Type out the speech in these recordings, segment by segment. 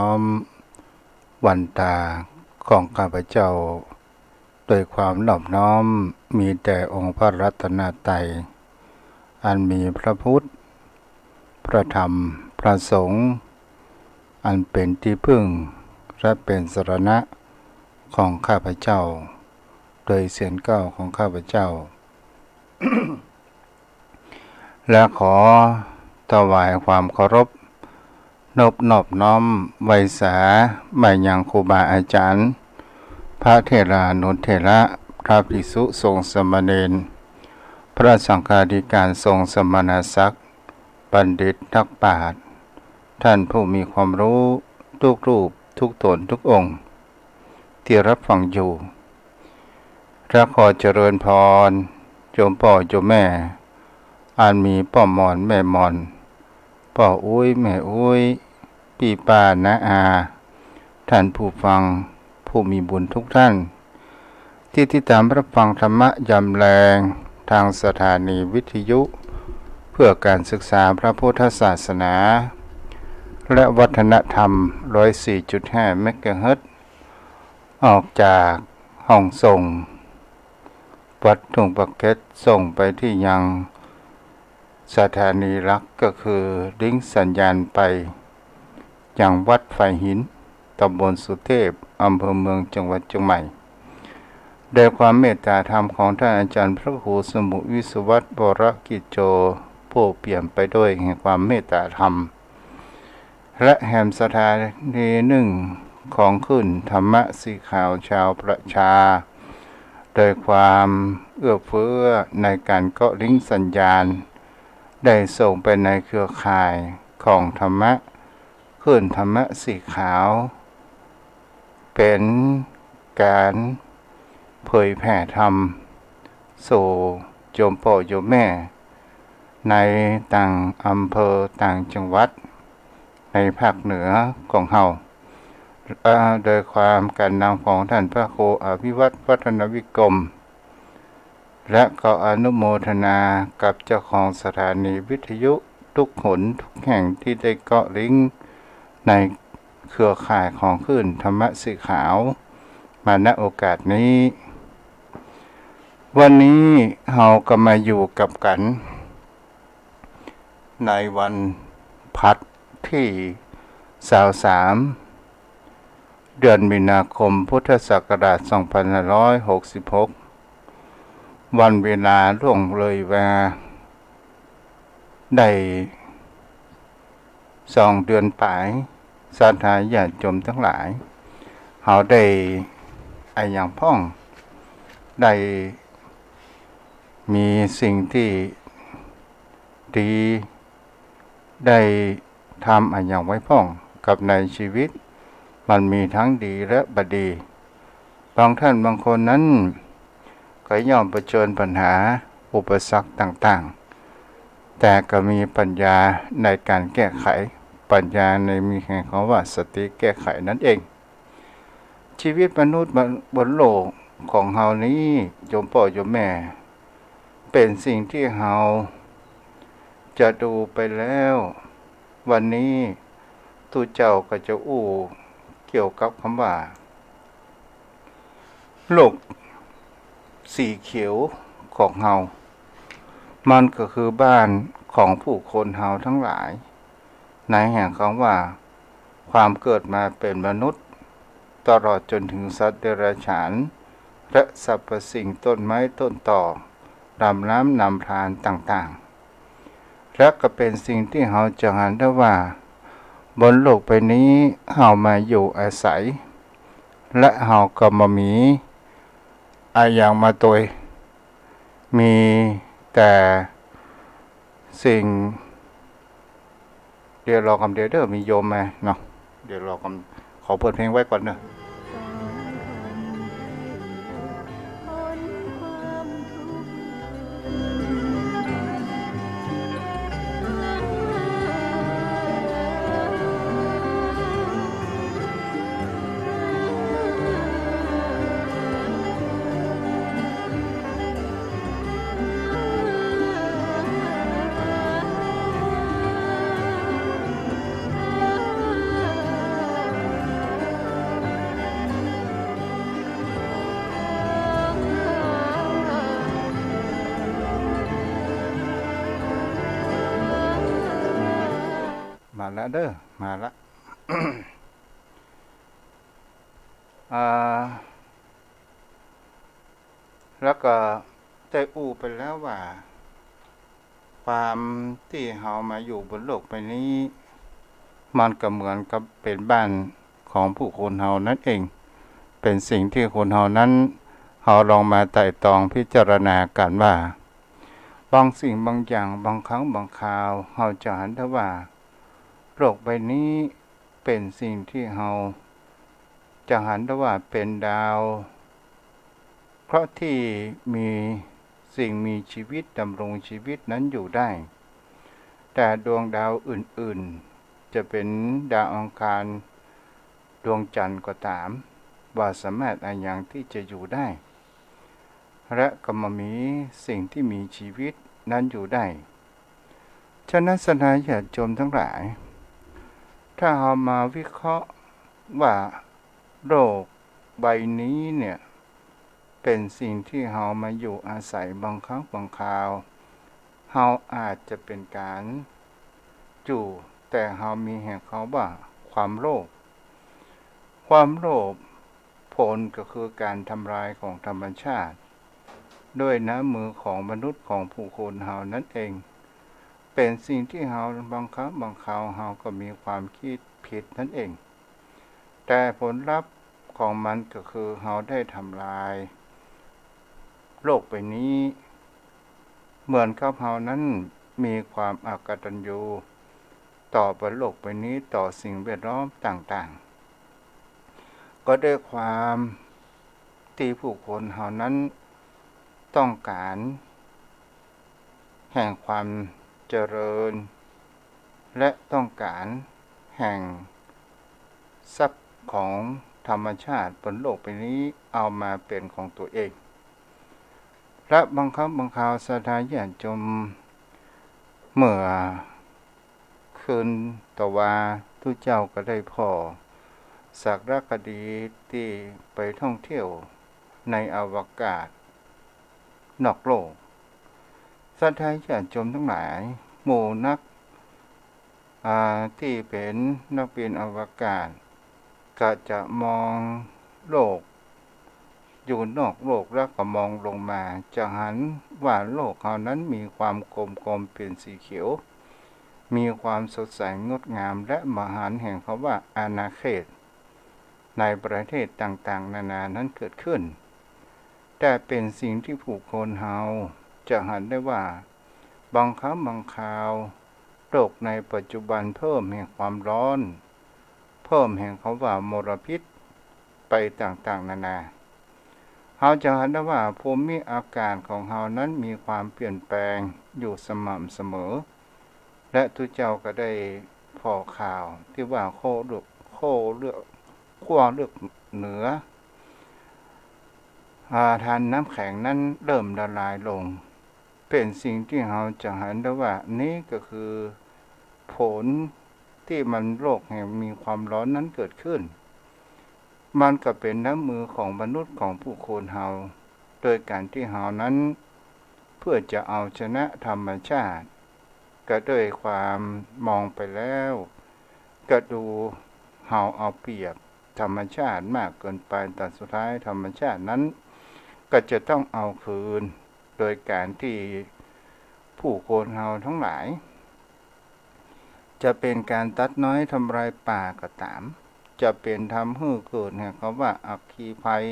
น้อมวันตาของข้าพเจ้าโดยความนอบน้อมมีแต่องค์พระรัตนตรัยอันมีพระพุทธพระธรรมพระสงฆ์อันเป็นที่พึ่งและเป็นสรณะของข้าพเจ้าโดยเสียงเก้าของข้าพเจ้า และขอถวายความเคารพนอบน้อมไว้สามายังครูบาอาจารย์พระเถรานุเถระพระภิกษุสงฆ์สามเณรพระสังฆาธิการทรงสมณศักดิ์บัณฑิตนักปราชญ์ท่านผู้มีความรู้ทุกรูปทุกตนทุกองค์ที่รับฟังอยู่และขอเจริญพรโยมพ่อโยมแม่อันมีพ่อมอนแม่มอนพ่ออุ้ยแม่อุ้ยพี่ป้าน้าอาท่านผู้ฟังผู้มีบุญทุกท่านที่ติดตามรับฟังธรรมะยามแลงทางสถานีวิทยุเพื่อการศึกษาพระพุทธศาสนาและวัฒนธรรม 104.5 เมกะเฮิรตซ์ออกจากห้องส่งวัดทุ่งปะเก็ตส่งไปที่ยังสถานีหลักก็คือลิงก์สัญญาณไปยังวัดไฟหินตำบลสุเทพอำเภอเมืองจังหวัดเชียงใหม่โดยความเมตตาธรรมของท่านอาจารย์พระครูสมุวิศวัตร วรกิจโจผู้เปี่ยมไปด้วยแห่งความเมตตาธรรมและแห่งสถานีหนึ่งของขึ้นธรรมะสีขาวชาวประชาโดยความเอื้อเฟื้อในการเกาะลิงก์สัญญาณได้ส่งไปในเครือข่ายของธรรมะขึ้นธรรมะสีขาวเป็นการเผยแผ่ธรรมสู่โยมพ่อโยมแม่ในต่างอำเภอต่างจังหวัดในภาคเหนือของเฮาโดยความการนำของท่านพระครูอภิวัตรวัฒนวิกรมและก็อนุโมทนากับเจ้าของสถานีวิทยุทุกหนทุกแห่งที่ได้เกาะลิงก์ในเครือข่ายของคลื่นธรรมะสีขาวมาณโอกาสนี้วันนี้เราก็มาอยู่กับกันในวันพัดที่23เดือนมีนาคมพุทธศักราช2566วันเวลาล่วงเลยมาได้2 เดือนปลายศรัทธาญาติโยมทั้งหลายเขาได้อย่างพ่องได้มีสิ่งที่ดีได้ทำอย่างไว้พ่องกับในชีวิตมันมีทั้งดีและบดีบางท่านบางคนนั้นก็ย่อมเผชิญปัญหาอุปสรรคต่างๆแต่ก็มีปัญญาในการแก้ไขปัญญาในมีแห่งคำว่าสติแก้ไขนั่นเองชีวิตมนุษย์บนโลกของเฮานี้โยมพ่อโยมแม่เป็นสิ่งที่เฮาจะดูไปแล้ววันนี้ตู้เจ้าก็จะเกี่ยวกับคำว่าโลกสีเขียวของเฮามันก็คือบ้านของผู้คนเฮาทั้งหลายในแห่งคำว่าความเกิดมาเป็นมนุษย์ตลอดจนถึงสัตว์เดรัจฉานและสรรพสิ่งต้นไม้ต้นต่อลำน้ำนำพรานต่างๆและก็เป็นสิ่งที่เฮาจะเห็นได้ว่าบนโลกใบนี้เฮามาอยู่อาศัยและเฮาก็มามีอย่างมาโดยมีแต่สิ่งเดี๋ยวรอคำเดียวเด้อมีโยมมาเนาะเดี๋ยวรอคำขอเปิดเพลงไว้ก่อนเนอะ มาแล้วเด้อมาละ แล้วก็ได้อู้ไปแล้วว่าความที่เฮามาอยู่บนโลกใบนี้มันก็เหมือนกับเป็นบ้านของผู้คนเฮานั่นเองเป็นสิ่งที่คนเฮานั้นเฮาลองมาไต่ตองพิจารณากันว่าบางสิ่งบางอย่างบางครั้งบางคราวเฮาจะเห็นได้ว่าโลกใบนี้เป็นสิ่งที่เฮาจะเห็นได้ว่าเป็นดาวเพราะที่มีสิ่งมีชีวิตดำรงชีวิตนั้นอยู่ได้แต่ดวงดาวอื่นๆจะเป็นดาวอังคารดวงจันทร์ก็ตามว่าสามารถอย่างที่จะอยู่ได้และก็มีสิ่งที่มีชีวิตนั้นอยู่ได้ฉะนั้นสนายญาติโยมทั้งหลายถ้าเรามาวิเคราะห์ว่าโลกใบนี้เนี่ยเป็นสิ่งที่เรามาอยู่อาศัยบางครั้งบางคราวเราอาจจะเป็นการอยู่แต่เรามีแห่งเขาว่าความโลภผลก็คือการทำลายของธรรมชาติด้วยน้ำมือของมนุษย์ของผู้คนเฮานั่นเองเป็นสิ่งที่เฮาบางครั้งบางคราวเฮาก็มีความคิดผิดนั่นเองแต่ผลลัพธ์ของมันก็คือเฮาได้ทำลายโลกใบนี้เหมือนกับเฮานั้นมีความอกตัญญูต่อบนโลกใบนี้ต่อสิ่งแวดล้อมต่างๆก็ด้วยความที่ผู้คนเฮานั้นต้องการแห่งความเจริญและต้องการแห่งทรัพย์ของธรรมชาติบนโลกใบนี้เอามาเป็นของตัวเองและบางครั้งบางคราวศรัทธาญาติโยมเมื่อคืนต่อว่าทุกเจ้าก็ได้พอสักคดีที่ไปท่องเที่ยวในอวกาศนอกโลกศรัทธาญาติโยมทั้งหลายหมู่นักที่เป็นนักบินอวกาศก็จะมองโลกอยู่นอกโลกแล้วก็มองลงมาจะเห็นว่าโลกเขานั้นมีความกลมๆเป็นสีเขียวมีความสดใสงดงามและมหันต์แห่งเขาว่าอาณาเขตในประเทศต่างๆนานานั้นเกิดขึ้นแต่เป็นสิ่งที่ผู้คนเฮาจะเห็นได้ว่าบางครั้งบางคราวโลกในปัจจุบันเพิ่มแห่งความร้อนเพิ่มแห่งเขาว่ามลพิษไปต่างๆนานาเฮาจะเห็นได้ว่าภูมิอากาศของเฮานั้นมีความเปลี่ยนแปลงอยู่สม่ำเสมอและทุกเจ้าก็ได้พอข่าวที่ว่าขั้วเลือกเหนือทานน้ำแข็งนั้นเริ่มละลายลงเป็นสิ่งที่เราจะเห็นได้ว่านี่ก็คือผลที่มันโลกแห่งมีความร้อนนั้นเกิดขึ้นมันก็เป็นน้ำมือของมนุษย์ของผู้คนเฮาโดยการที่เฮานั้นเพื่อจะเอาชนะธรรมชาติก็ด้วยความมองไปแล้วก็ดูเฮาเอาเปรียบธรรมชาติมากเกินไปแต่สุดท้ายธรรมชาตินั้นก็จะต้องเอาคืนโดยการที่ผู้คนเฮาทั้งหลายจะเป็นการตัดน้อยทำลายป่าก็ตามจะเป็นทำให้เกิดเนี่ยเขาว่าอัคคีภัย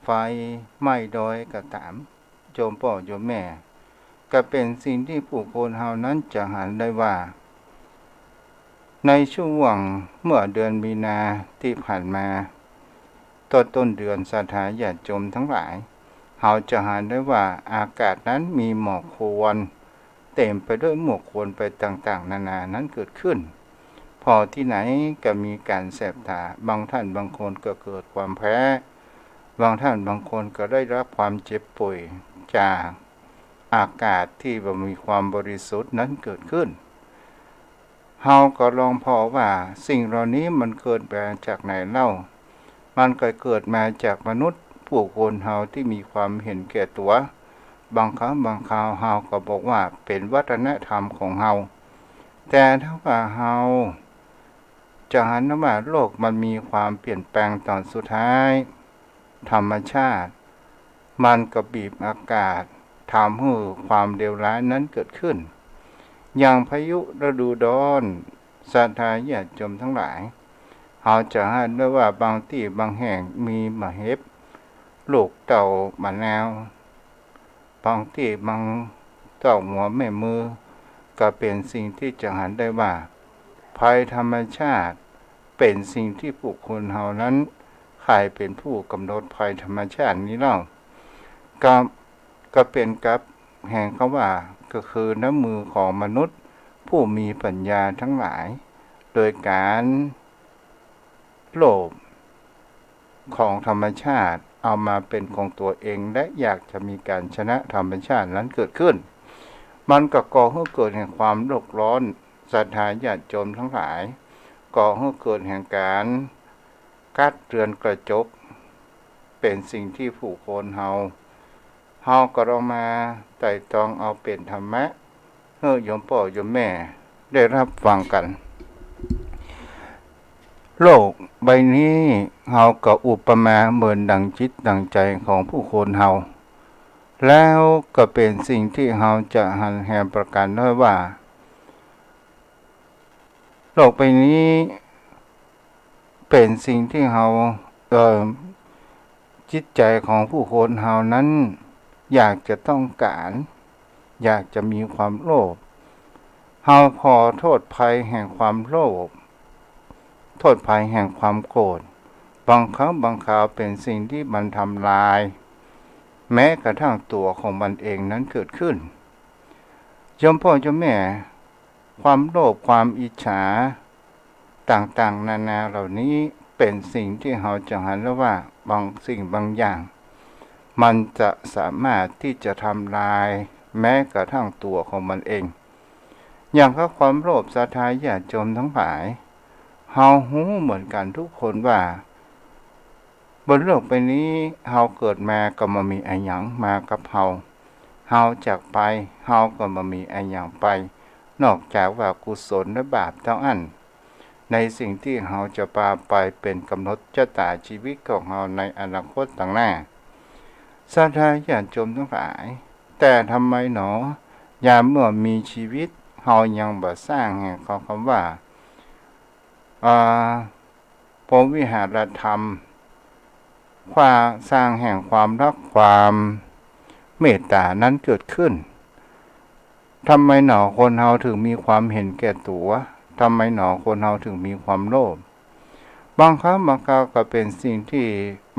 ไฟไหม้ดอยก็ตามโยมพ่อโยมแม่ก็เป็นสิ่งที่ผู้คนเฮานั้นจะเห็นได้ว่าในช่วงเมื่อเดือนมีนาที่ผ่านมาต้นเดือนศรัทธาญาติโยมทั้งหลายเฮาจะเห็นได้ว่าอากาศนั้นมีหมอกควันเต็มไปด้วยหมอกควันไปต่างๆนานานั้นเกิดขึ้นพอที่ไหนก็มีการแสบตาบางท่านบางคนก็เกิดความแพ้บางท่านบางคนก็ได้รับความเจ็บป่วยจากอากาศที่มีความบริสุทธิ์นั้นเกิดขึ้นเฮาก็ลองพอว่าสิ่งเหล่านี้มันเกิดมาจากไหนเล่ามันก็เกิดมาจากมนุษย์ผู้คนเฮาที่มีความเห็นแก่ตัวบางครั้งบางคราวเฮาก็บอกว่าเป็นวัฒนธรรมของเฮา แต่ถ้าว่าเฮาจะหันว่าโลกมันมีความเปลี่ยนแปลงตอนสุดท้ายธรรมชาติมันก็บีบอากาศทำให้ความเลวร้ายนั้นเกิดขึ้นอย่างพายุฤดูร้อนศรัทธาญาติโยมทั้งหลายเราจะเห็นได้ว่าบางที่บางแห่งมีมะเห็บลูกเต่ามะนาวบางที่บางเต่าหัวแม่มือก็เป็นสิ่งที่จะเห็นได้ว่าภัยธรรมชาติเป็นสิ่งที่ผู้คนเฮานั้นใครเป็นผู้กำหนดภัยธรรมชาตินี้เล่าก็เป็นกับแห่งเขาว่าก็คือน้ำมือของมนุษย์ผู้มีปัญญาทั้งหลายโดยการโลภของธรรมชาติเอามาเป็นของตัวเองและอยากจะมีการชนะธรรมชาตินั้นเกิดขึ้นมันก็ก่อให้เกิดแห่งความโลกร้อนศรัทธาญาติโยมทั้งหลายก่อให้เกิดแห่งการกัดเรือนกระจกเป็นสิ่งที่ผู้คนเฮาก็ลองมาไต่ตองเอาเป็นธรรมะเฮ้ยโยมพ่อโยมแม่ได้รับฟังกันโลกใบนี้เฮาก็อุปมาเหมือนดังจิตดังใจของผู้คนเฮาแล้วก็เป็นสิ่งที่เฮาจะหันแหมประกันได้ว่าโลกใบนี้เป็นสิ่งที่เฮาจิตใจของผู้คนเฮานั้นอยากจะต้องการอยากจะมีความโลภเฮาพอโทษภัยแห่งความโลภโทษภัยแห่งความโกรธบางครั้งบางคราวเป็นสิ่งที่มันทำลายแม้กระทั่งตัวของมันเองนั้นเกิดขึ้นโยมพ่อโยมแม่ความโลภความอิจฉาต่างๆนานาเหล่านี้เป็นสิ่งที่เราจะเห็นแล้วว่าบางสิ่งบางอย่างมันจะสามารถที่จะทำลายแม้กระทั่งตัวของมันเองอย่างก็ความโลภศรัทธาญาติโยมทั้งหลายเฮาหูเหมือนกันทุกคนว่าบนโลกใบนี้เฮาเกิดมาก็มามีอะไรหยังมากับเฮาจากไปเฮาก็มามีอะไรหยังไปนอกจากว่ากุศลและบาปเท่านั้นในสิ่งที่เฮาจะพาไปเป็นกำหนดชะตาชีวิตของเฮาในอนาคตต่างหน้าศรัทธาญาติโยมทั้งหลายแต่ทำไมหนอยามเมื่อมีชีวิตเฮายังบ่สร้างแห่งคำว่าพรหมวิหารธรรมความสร้างแห่งความรักความเมตตานั้นเกิดขึ้นทำไมหนอคนเฮาถึงมีความเห็นแก่ตัวทำไมหนอคนเฮาถึงมีความโลภบางครั้งบางคราวก็เป็นสิ่งที่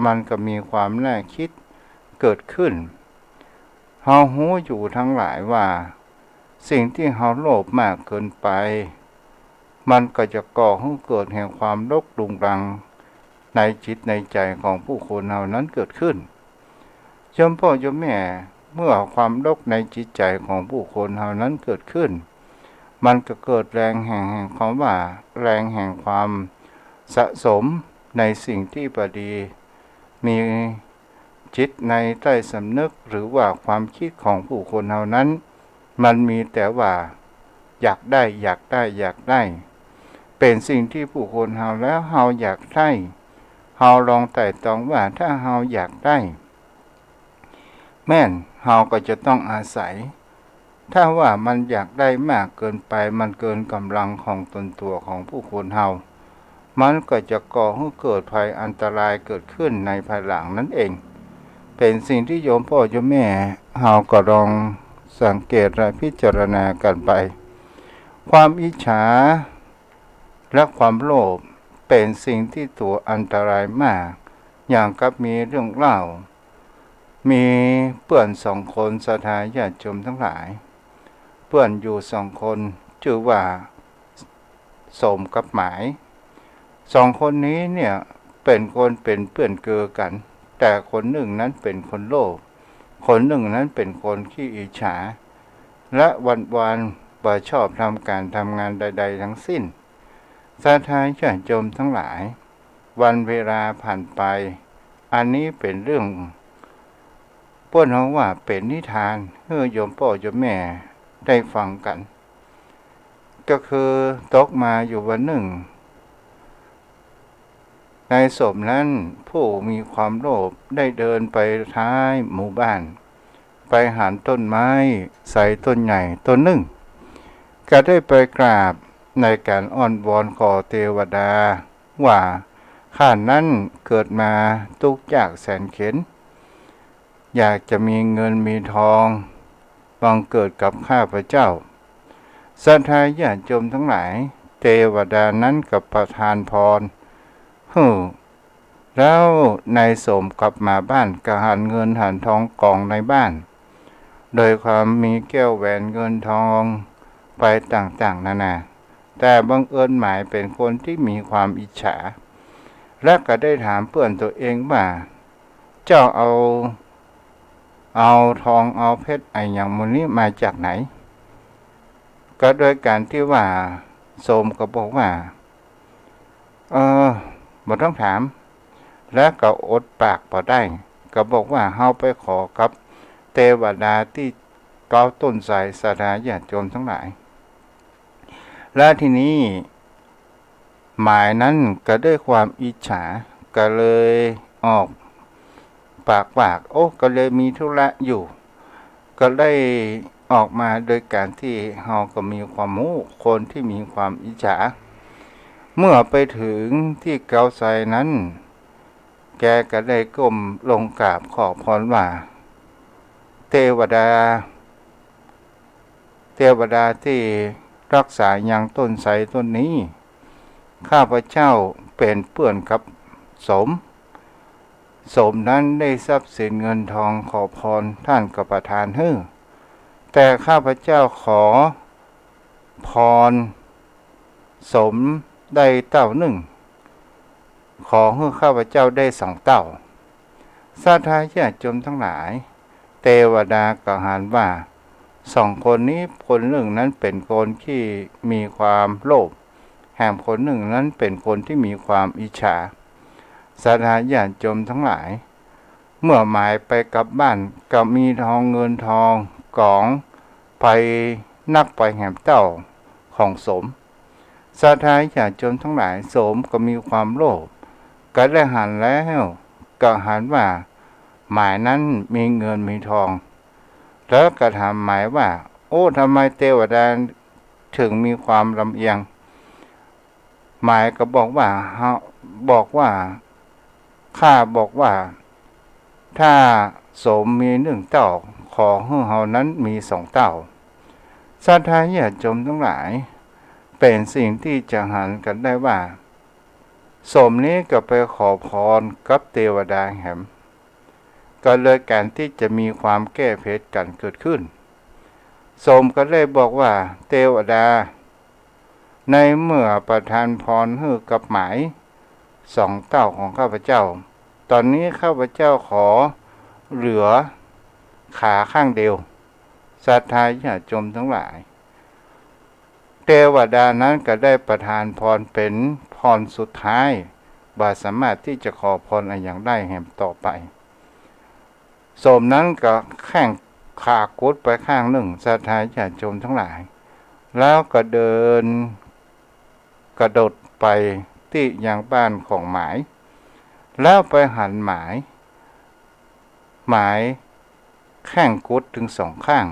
มันก็มีความน่าคิดเกิดขึ้นเฮาหูอยู่ทั้งหลายว่าสิ่งที่เฮาโลภมากเกินไปมันก็จะก่อให้เกิดแห่งความรกรุงรังในจิตในใจของผู้คนเฮานั้นเกิดขึ้นโยมพ่อโยมแม่เมื่อความรกในจิตใจของผู้คนเฮานั้นเกิดขึ้นมันก็เกิดแรงแห่งความว่าแรงแห่งความสะสมในสิ่งที่บดีมีจิตในใต้สำนึกหรือว่าความคิดของผู้คนเฮานั้นมันมีแต่ว่าอยากได้อยากได้อยากได้เป็นสิ่งที่ผู้คนเฮาแล้วเฮาอยากได้เฮาลองไต่ตองว่าถ้าเฮาอยากได้แม่นเฮาก็จะต้องอาศัยถ้าว่ามันอยากได้มากเกินไปมันเกินกำลังของตนตัวของผู้คนเฮามันก็จะก่อให้เกิดภัยอันตรายเกิดขึ้นในภายหลังนั่นเองเป็นสิ่งที่โยมพ่อโยมแม่เฮาก็ลองสังเกตและพิจารณากันไปความอิจฉาและความโลภเป็นสิ่งที่ตัวอันตรายมากอย่างกับมีเรื่องเล่ามีเพื่อน2 คนศรัทธาญาติโยมทั้งหลายเพื่อนอยู่2 คนชื่อว่าสมกับหมาย2 คนนี้เนี่ยเป็นคนเป็นเพื่อนเกือกันแต่คนหนึ่งนั้นเป็นคนโลภคนหนึ่งนั้นเป็นคนขี้อิจฉาและวันๆบ่ชอบทำการทำงานใดๆทั้งสิ้นศรัทธาญาติโยมทั้งหลายวันเวลาผ่านไปอันนี้เป็นเรื่องเพิ่นเว่าเป็นนิทานให้โยมพ่อโยมแม่ได้ฟังกัน ก็คือตกมาอยู่วันหนึ่งในสมนั้นผู้มีความโลภได้เดินไปท้ายหมู่บ้านไปหันต้นไม้ใส่ต้นใหญ่ต้นหนึ่งก็ได้ไปกราบในการอ้อนวอนขอเทวดาว่าข้านั้นเกิดมาทุกข์ยากแสนเข็ญอยากจะมีเงินมีทองบังเกิดกับข้าพเจ้าศรัทธาญาติโยมทั้งหลายเทวดานั้นกับประทานพรแล้วนายสมกลับมาบ้านก็หันเงินหันทองกองในบ้านโดยความมีแก้วแหวนเงินทองไปต่างๆนานาแต่บังเอิญหมายเป็นคนที่มีความอิจฉาและก็ได้ถามเพื่อนตัวเองว่าเจ้าเอาทองเอาเพชรไอ้อย่างมูลนี้มาจากไหนก็โดยการที่ว่าโสมก็บอกว่าบ่ต้องถามและก็อดปากบ่ได้ก็บอกว่าเฮาไปขอกับเทวดาที่เก้าต้นสายศรัทธาญาติโยมทั้งหลายและทีนี้หมายนั้นก็ด้วยความอิจฉาก็เลยออกปากก็เลยมีธุระอยู่ก็ได้ออกมาโดยการที่เฮาก็มีความรู้คนที่มีความอิจฉาเมื่อไปถึงที่เกาไซนั้นแกก็ได้ก้มลงกราบขอพรว่าเทวดาที่รักษายังต้นไทรต้นนี้ข้าพเจ้าเป็นเพื่อนกับสมนั้นได้ทรัพย์สินเงินทองขอพรท่านก็ประทานให้แต่ข้าพเจ้าขอพรสมได้เต้าหนึ่งขอให้ข้าพเจ้าได้2 เต้าศรัทธาญาติโยมทั้งหลายเทวดาก็หันว่า2 คนนี้คนหนึ่งนั้นเป็นคนที่มีความโลภแห่งคนหนึ่งนั้นเป็นคนที่มีความอิจฉาศรัทธาญาติโยมทั้งหลายเมื่อหมายไปกลับบ้านก็มีทองเงินทองกองไปนักไปแห่งเต้าของสมศรัทธาญาติโยมทั้งหลายสมก็มีความโลภก็ได้หันแล้วก็หันว่าหมายนั้นมีเงินมีทองแล้วก็ถามหมายว่าทำไมเทวดาถึงมีความลำเอียงหมายก็บอกว่าข้าบอกว่าถ้าสมมี1 เต้าขอให้เฮานั้นมี2 เต้าศรัทธาญาติโยมทั้งหลายเป็นสิ่งที่จะหันกันได้ว่าสมนี้ก็ไปขอพรกับเทวดาแหมก็เลยการที่จะมีความแก้เพชรกันเกิดขึ้นสมก็เลยบอกว่าเทวดาในเมื่อประทานพรให้กับหมาย2 เต้าของข้าพเจ้าตอนนี้ข้าพเจ้าขอเหลือขาข้างเดียวศรัทธาญาติโยมทั้งหลายเทวดานั้นก็ได้ประทานพรเป็นพรสุดท้ายบ่สามารถที่จะขอพรอะไรอย่างได้แห่งต่อไปสมนั้นก็แข้งขากุดไปข้างหนึ่งศรัทธาญาติโยมทั้งหลายแล้วก็เดินกระโดดไปที่ยังบ้านของหมายแล้วไปหันหมายแข้งกุดถึง2 ข้าง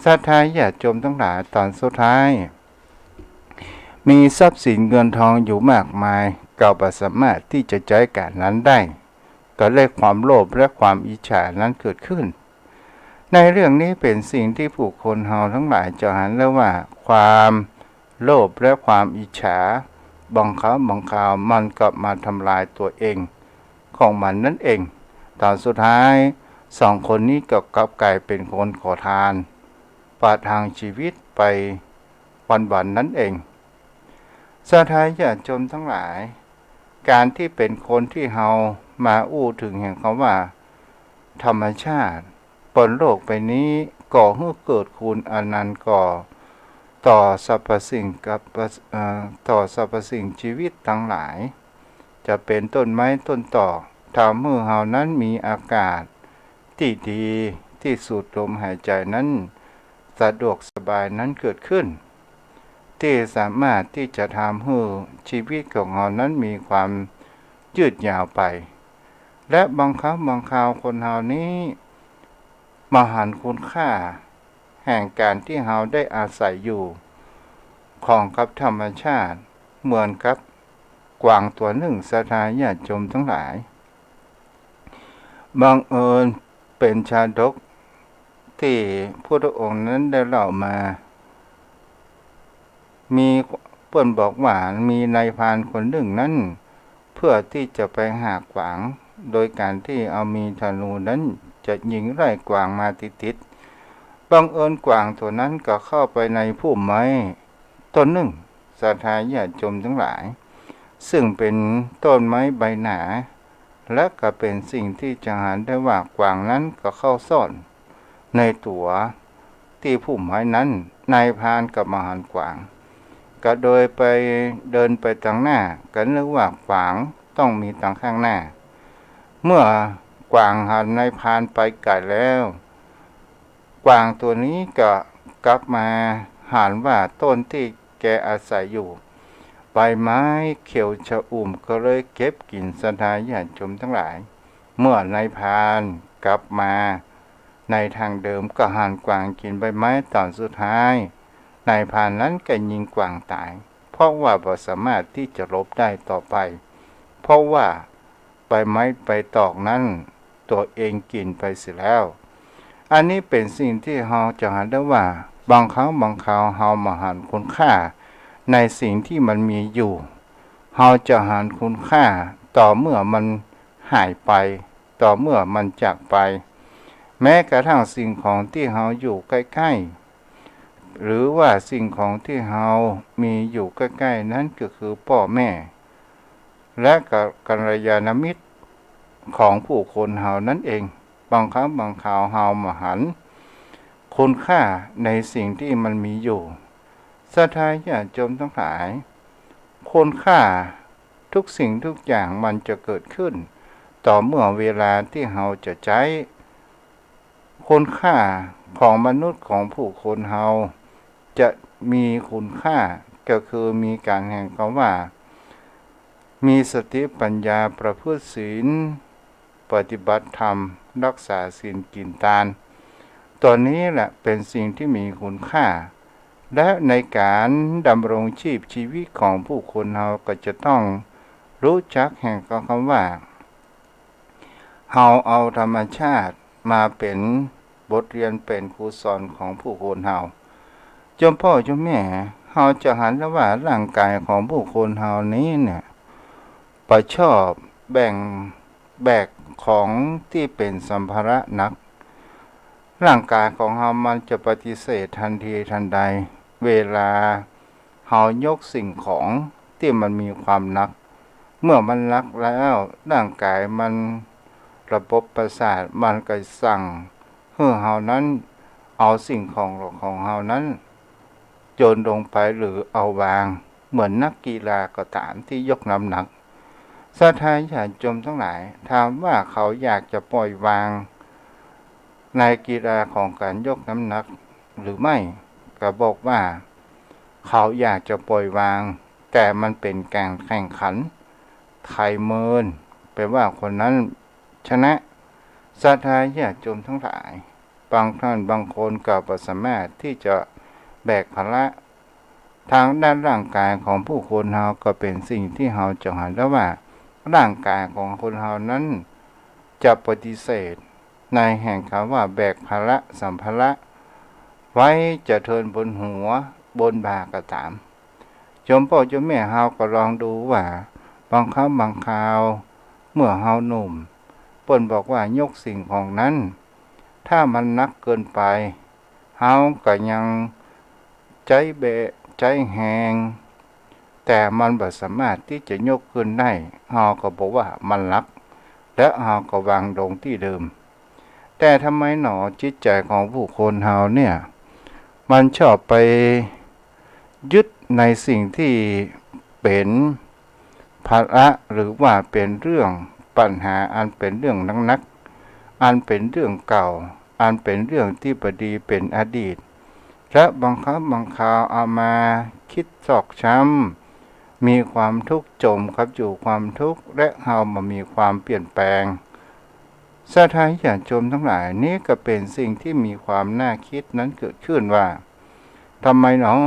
ศรัทธาญาติโยมทั้งหลายตอนสุดท้ายมีทรัพย์สินเงินทองอยู่มากมายก็บ่สามารถที่จะใช้การนั้นได้ก็เลยความโลภและความอิจฉานั้นเกิดขึ้นในเรื่องนี้เป็นสิ่งที่ผู้คนเฮาทั้งหลายจะหันแล้วว่าความโลภและความอิจฉาบางคราวมันก็มาทำลายตัวเองของมันนั่นเองตอนสุดท้าย2 คนนี้ก็กลับกลายเป็นคนขอทานประทังชีวิตไปวันๆนั่นเองศรัทธาญาติโยมทั้งหลายการที่เป็นคนที่เฮามาอู้ถึงแห่งคำว่าธรรมชาติบนโลกใบนี้ก่อให้เกิดคุณอนันต์ก่อต่อสรรพสิ่งต่อสรรพสิ่งชีวิตทั้งหลายจะเป็นต้นไม้ต้นต่อทำให้เฮานั้นมีอากาศที่ดีที่สูดลมหายใจนั้นสะดวกสบายนั้นเกิดขึ้น ที่สามารถที่จะทำให้ชีวิตของเรานั้นมีความยืดยาวไปและบางครั้งบางคราวคนเรานี้มาหันคุณค่าแห่งการที่เราได้อาศัยอยู่ของกับธรรมชาติเหมือนกับกวางตัวหนึ่งศรัทธาญาติโยมทั้งหลายบังเอิญเป็นชาดกที่พระองค์นั้นได้เล่ามามีเปิ้นบอกว่ามีนายพรานคนหนึ่งนั้นเพื่อที่จะไปหากวางโดยการที่เอามีธนูนั้นจะยิงไล่กวางมาติดๆบังเอิญกวางตัวนั้นก็เข้าไปในพุ่มไม้ต้นหนึ่งศรัทธาญาติโยมทั้งหลายซึ่งเป็นต้นไม้ใบหนาและก็เป็นสิ่งที่จะเห็นได้ว่ากวางนั้นก็เข้าซ่อนในตัวที่พุ่มไม้นั้นนายพรานกับมหากวางก็โดยไปเดินไปทางหน้าก็นึกว่ากวางต้องมีทางข้างหน้าเมื่อกวางหันนายพรานไปไกลแล้วกวางตัวนี้ก็กลับมาหันว่าต้นที่แกอาศัยอยู่ใบไม้เขียวชอุ่มก็เลยเก็บกินศรัทธาญาติโยมทั้งหลายเมื่อนายพรานกลับมาในทางเดิมก็หันกวางกินใบไม้ตอนสุดท้ายนายพรานนั้นก็ยิงกวางตายเพราะว่าบ่สามารถที่จะรบได้ต่อไปเพราะว่าใบไม้ใบตอกนั้นตัวเองกินไปเสียแล้วอันนี้เป็นสิ่งที่เราจะเห็นได้ว่าบางครั้งบางคราวเรามาหันคุณค่าในสิ่งที่มันมีอยู่เราจะหันคุณค่าต่อเมื่อมันหายไปต่อเมื่อมันจากไปแม้กระทั่งสิ่งของที่เราอยู่ใกล้ๆหรือว่าสิ่งของที่เรามีอยู่ใกล้ๆนั้นก็คือพ่อแม่และกัลยาณมิตรของผู้คนเรานั่นเองบางครั้งบางคราวเรามาหันคุณค่าในสิ่งที่มันมีอยู่ศรัทธาญาติโยมทั้งหลายคุณค่าทุกสิ่งทุกอย่างมันจะเกิดขึ้นต่อเมื่อเวลาที่เราจะใช้คุณค่าของมนุษย์ของผู้คนเราจะมีคุณค่าก็คือมีการแห่งคำว่ามีสติปัญญาประพฤติศีลปฏิบัติธรรมรักษาศีลกินทานตัวนี้แหละเป็นสิ่งที่มีคุณค่าและในการดำรงชีวิตของผู้คนเราก็จะต้องรู้จักแห่งคำว่าเราเอาธรรมชาติมาเป็นบทเรียนเป็นครูสอนของผู้คนเราจนพ่อจนแม่เราจะหันแล้วว่าร่างกายของผู้คนเรานี้เนี่ยประชอบแบกของที่เป็นสัมภาระหนักร่างกายของเรามันจะปฏิเสธทันทีทันใดเวลาเรายกสิ่งของที่มันมีความหนักเมื่อมันหนักแล้วร่างกายมันระบบประสาทมันก็สั่งให้เรานั้นเอาสิ่งของเรานั้นโยนลงไปหรือเอาวางเหมือนนักกีฬาก็ตามที่ยกน้ำหนักศรัทธาญาติโยมทั้งหลายถามว่าเขาอยากจะปล่อยวางในกีฬาของการยกน้ำหนักหรือไม่ก็บอกว่าเขาอยากจะปล่อยวางแต่มันเป็นการแข่งขันไทยเมินแปลว่าคนนั้นชนะศรัทธาญาติโยมทั้งหลายบางท่านบางคนก็บ่สามารถที่จะแบกภาระทางด้านร่างกายของผู้คนเราก็เป็นสิ่งที่เราจะเห็นได้ว่าร่างกายของคนเรานั้นจะปฏิเสธในแห่งคำว่าแบกภาระสัมภาระไว้จะเทินบนหัวบนบ่าก็ตามโยมพ่อโยมแม่เราก็ลองดูว่าบางครั้งบางคราวเมื่อเราหนุ่มเปิ้นบอกว่ายกสิ่งของนั้นถ้ามันหนักเกินไปเราก็ยังใจเบะใจแหงแต่มันบ่สามารถที่จะยกขึ้นได้เราก็บอกว่ามันหนักและเราก็วางลงที่เดิมแต่ทำไมหนอจิตใจของผู้คนเราเนี่ยมันชอบไปยึดในสิ่งที่เป็นภาระหรือว่าเป็นเรื่องปัญหาอันเป็นเรื่องนักอันเป็นเรื่องเก่าอันเป็นเรื่องที่บดีเป็นอดีต และบางครั้งบางคราวเอามาคิดซอกช้ำมีความทุกข์จมครับอยู่ความทุกข์และเฮามามีความเปลี่ยนแปลงสถานญาติโยมทั้งหลายนี้ก็เป็นสิ่งที่มีความน่าคิดนั้นเกิดขึ้นว่าทำไมเนาะ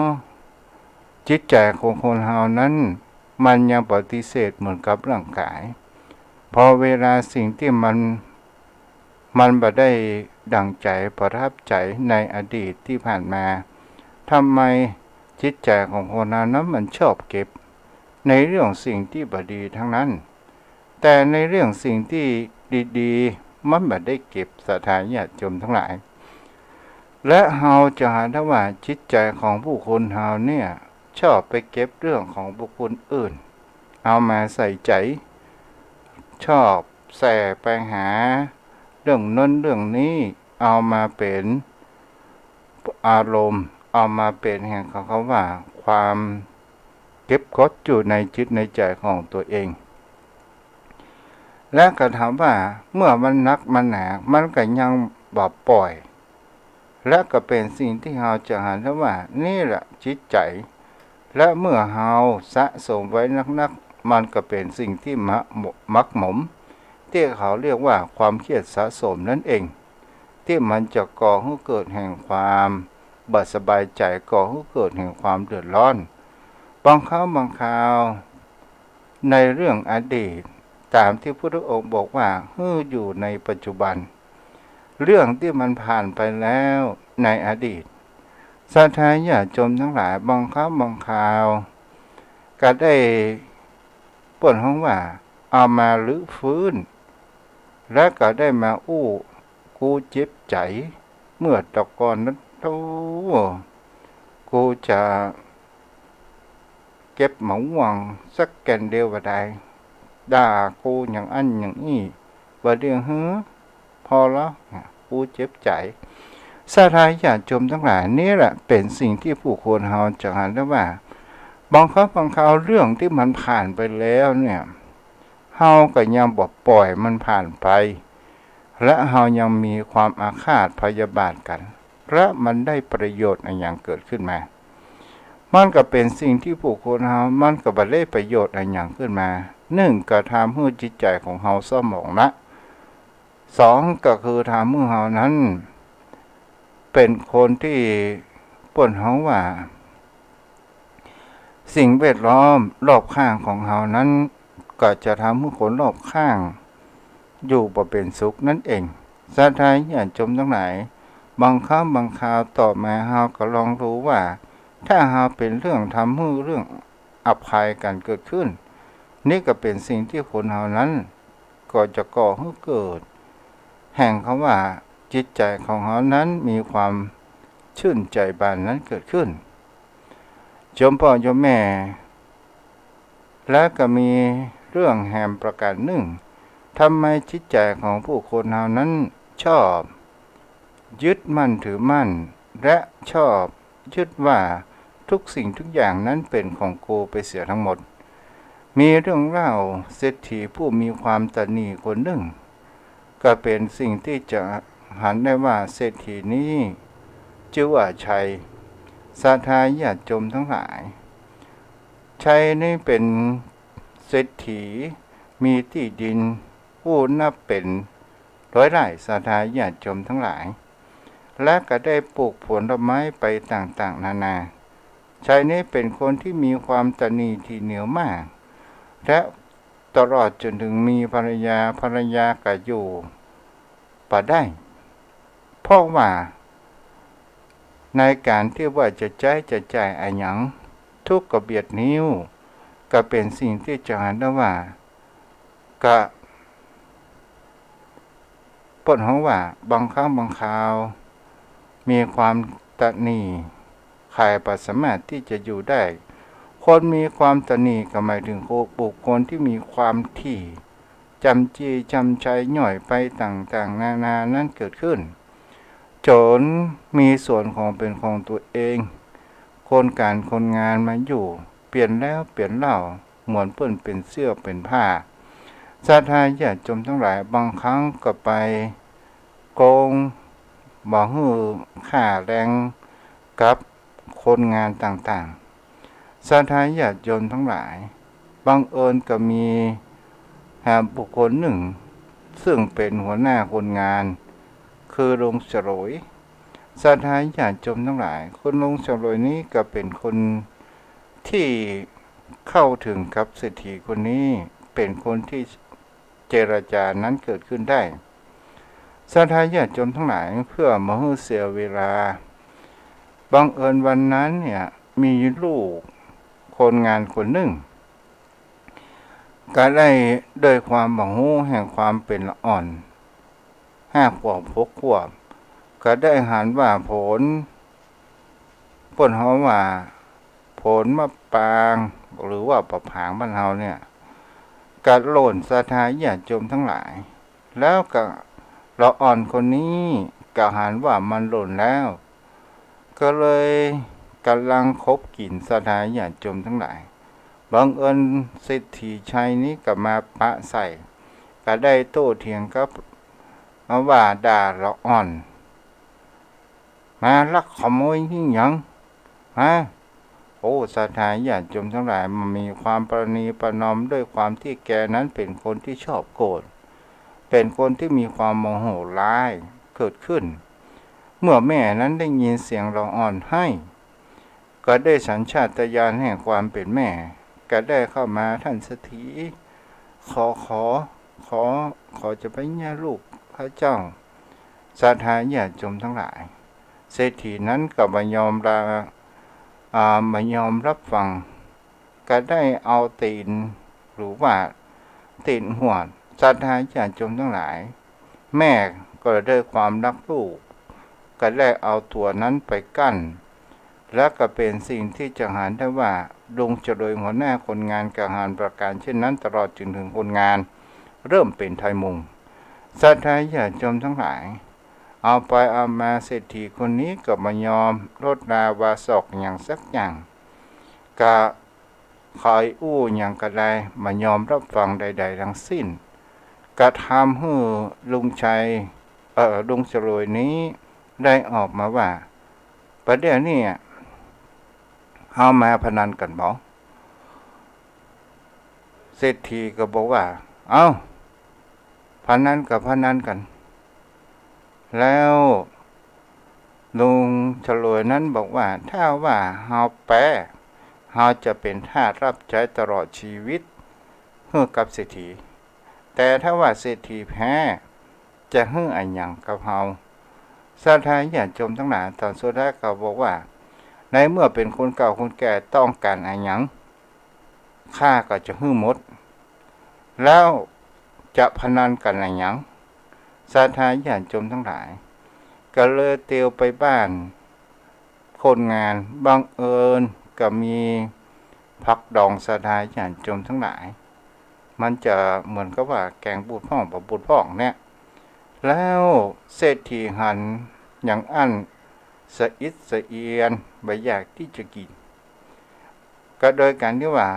จิตใจของคนเฮานั้นมันยังปฏิเสธเหมือนกับร่างกายพอเวลาสิ่งที่มันบ่ได้ดังใจประทับใจในอดีตที่ผ่านมาทำไมจิตใจของคนนั้นมันชอบเก็บในเรื่องสิ่งที่บ่ดีทั้งนั้นแต่ในเรื่องสิ่งที่ดีๆมันบ่ได้เก็บสถานญาติโยมทั้งหลายและเฮาจะหาได้ว่าจิตใจของผู้คนเฮาเนี่ยชอบไปเก็บเรื่องของบุคคลอื่นเอามาใส่ใจชอบแส่ไปหาเรื่องนั้นเรื่องนี้เอามาเป็นอารมณ์เอามาเป็นแห่งเขาว่าความเก็บกดอยู่ในจิตในใจของตัวเองและก็ถามว่าเมื่อมันนักมันหนามันก็ยังบ่ปล่อยและก็เป็นสิ่งที่เราจะหาได้ว่านี่แหละจิตใจและเมื่อเราสะสมไว้นักๆมันก็เป็นสิ่งที่มักหมมที่เขาเรียกว่าความเครียดสะสมนั่นเองที่มันจะก่อให้เกิดแห่งความบ่สบายใจก่อให้เกิดแห่งความเดือดร้อนบางครั้งบางคราวในเรื่องอดีตตามที่พระพุทธองค์บอกว่าอยู่ในปัจจุบันเรื่องที่มันผ่านไปแล้วในอดีตศรัทธาญาติโยมทั้งหลายบางครั้งบางคราวก็ได้ป่นห้องว่าเอามาลื้อฟื้นและก็ได้มากูเจ็บใจเมื่อตะกอนนั้นกูจะเก็บหมองวังสักแก่นเดียวว่าได้ด่ากูอย่างอันอย่างนี้ว่าเรื่องพอแล้วกูเจ็บใจศรัทธาญาติโยมทั้งหลายนี่แหละเป็นสิ่งที่ผู้คนเฮาจะหันได้ว่าบางครั้งบางคราวเรื่องที่มันผ่านไปแล้วเนี่ยเฮาก็ยังบ่ปล่อยมันผ่านไปและเฮายังมีความอาฆาตพยาบาทกันและมันได้ประโยชน์อะไรอย่างเกิดขึ้นมามันก็เป็นสิ่งที่ผู้คนเฮามันก็บ่ได้ประโยชน์อะไรอย่างขึ้นมา1ก็ทำให้จิตใจของเฮาเศร้าหมองละ2ก็คือทำให้เฮานั้นเป็นคนที่ป่นเฮาว่าสิ่งแวดล้อมรอบข้างของเฮานั้นก็จะทำให้คนรอบข้างอยู่บ่เป็นสุขนั่นเองศรัทธาญาติโยมทั้งหลายบางครั้งบางคราวต่อมาเฮาก็ลองรู้ว่าถ้าเฮาเป็นเรื่องทำให้เรื่องอภัยกันเกิดขึ้นนี่ก็เป็นสิ่งที่คนเฮานั้นก็จะก่อให้เกิดแห่งคำว่าจิตใจของเฮานั้นมีความชื่นใจบานนั้นเกิดขึ้นโยมพ่อโยมแม่และก็มีเรื่องแหมประการหนึ่งทำไมจิตใจของผู้คนเฮานั้นชอบยึดมั่นถือมั่นและชอบยึดว่าทุกสิ่งทุกอย่างนั้นเป็นของกูไปเสียทั้งหมดมีเรื่องเล่าเศรษฐีผู้มีความตณีคนหนึ่งก็เป็นสิ่งที่จะหันได้ว่าเศรษฐีนี้ชื่อว่าชัยศรัทธาญาติโยมทั้งหลายชัยนี่เป็นเศรษฐีมีที่ดินผู้นับเป็นร้อยไร่ศรัทธาญาติโยมทั้งหลายและก็ได้ปลูกผลไม้ไปต่างๆนานาชัยนี้เป็นคนที่มีความตณีที่เหนียวมากและตลอดจนถึงมีภรรยาก็อยู่ป่าได้เพราะว่าในการที่ว่าจะจ่ายอะไรอย่างทุกกระเบียดนิ้วก็เป็นสิ่งที่จะหันได้ว่าก็ปนของว่าบางครั้งบางคราวมีความตณีใครประสามารถที่จะอยู่ได้คนมีความตณีก็หมายถึงบุคคลที่มีความที่จำจี้จำใจหน่อยไปต่างๆนานานั้นเกิดขึ้นจนมีส่วนของเป็นของตัวเองคนงานมาอยู่เปลี่ยนแล้วเปลี่ยนเล่าเหมือนเปิ้นเป็นเสื้อเป็นผ้าศรัทธาญาติโยมทั้งหลายบางครั้งก็ไปโกงบ่ฮื้อค่าแรงก กับคนงานต่างๆศรัทธาญาติโยมทั้งหลายบังเอิญก็มีบุคคลหนึ่งซึ่งเป็นหัวหน้าคนงานคือลุงฉลวยศรัทธาญาติโยมทั้งหลายคุณลุงฉลวยนี้ก็เป็นคนที่เข้าถึงกับเศรษฐีคนนี้เป็นคนที่เจรจานั้นเกิดขึ้นได้ศรัทธาญาติโยมทั้งหลายเพื่อมาให้เสียเวลาบังเอิญวันนั้นเนี่ยมีลูกคนงานคนหนึ่งก็ได้โดยความบังหูแห่งความเป็นละอ่อน5 ขวบ 6 ขวบก็ได้หันว่าผลเขาว่าผลมะปางหรือว่าประผางบ้านเฮาเนี่ยก็หล่นศรัทธาญาติโยมทั้งหลายแล้วก็ละอ่อนคนนี้ก็หันว่ามันหล่นแล้วก็เลยกำลังคบกินศรัทธาญาติโยมทั้งหลายบังเอิญเศรษฐีชัยนี้ก็มาปะใส่ก็ได้โต้เถียงกับว่าด่าละอ่อนมาลักขโมยยิ่งหยังโอ้ศรัทธาญาติโยมทั้งหลายมันมีความประนีประนอมด้วยความที่แกนั้นเป็นคนที่ชอบโกรธเป็นคนที่มีความโมโหร้ายเกิดขึ้นเมื่อแม่นั้นได้ยินเสียงละอ่อนให้ก็ได้สัญชาตญาณแห่งความเป็นแม่ก็ได้เข้ามาท่านเศรษฐีขอจะไปเนี่ยลูกพระเจ้าศรัทธาญาติโยมทั้งหลายเศรษฐีนั้นก็ไม่ยอมรับฟังก็ได้เอาตีนหรือว่าตีนหัวศรัทธาญาติโยมทั้งหลายแม่ก็ได้ความรักลูกก็ได้เอาตัวนั้นไปกั้นและก็เป็นสิ่งที่จะหาได้ว่าลุงฉลวยหัวหน้าคนงานกระหารประการเช่นนั้นตลอดจนถึงคนงานเริ่มเป็นไทยมุงศรัทธาญาติโยมทั้งหลายเอาไปเอามาเศรษฐีคนนี้ก็มายอมลดลาวาศอกอย่างสักอย่างก็คอยอย่างก็ได้มายอมรับฟังใดๆทั้งสิ้นก็ทำให้ลุงฉลวยนี้ได้ออกมาว่าประเดี๋ยวนี้เอามาพนันกันบ่เศรษฐีก็บอกว่าเอาพนันกับพนันกันแล้วลุงฉลวยนั้นบอกว่าถ้าว่าเฮาแพ้เฮาจะเป็นทาสรับใช้ตลอดชีวิตให้กับเศรษฐีแต่ถ้าว่าเศรษฐีแพ้จะให้อันหยังกับเฮาศรัทธาญาติโยมทั้งหลายตอนสุดท้ายก็บอกว่าในเมื่อเป็นคนเก่าคนแก่ต้องการอันหยังข้าก็จะให้หมดแล้วจะพนันกันอันหยังศรัทธาญาติโยมทั้งหลายก็เลยเตียวไปบ้านคนงานบังเอิญก็มีผักดองศรัทธาญาติโยมทั้งหลายมันจะเหมือนกับว่าแกงบูดพ่องกับบูดพ่องเนี่ยแล้วเศรษฐีหันอย่างอั้นสะอิดสะเอียนไม่อยากที่จะกินก็โดยการที่ว่า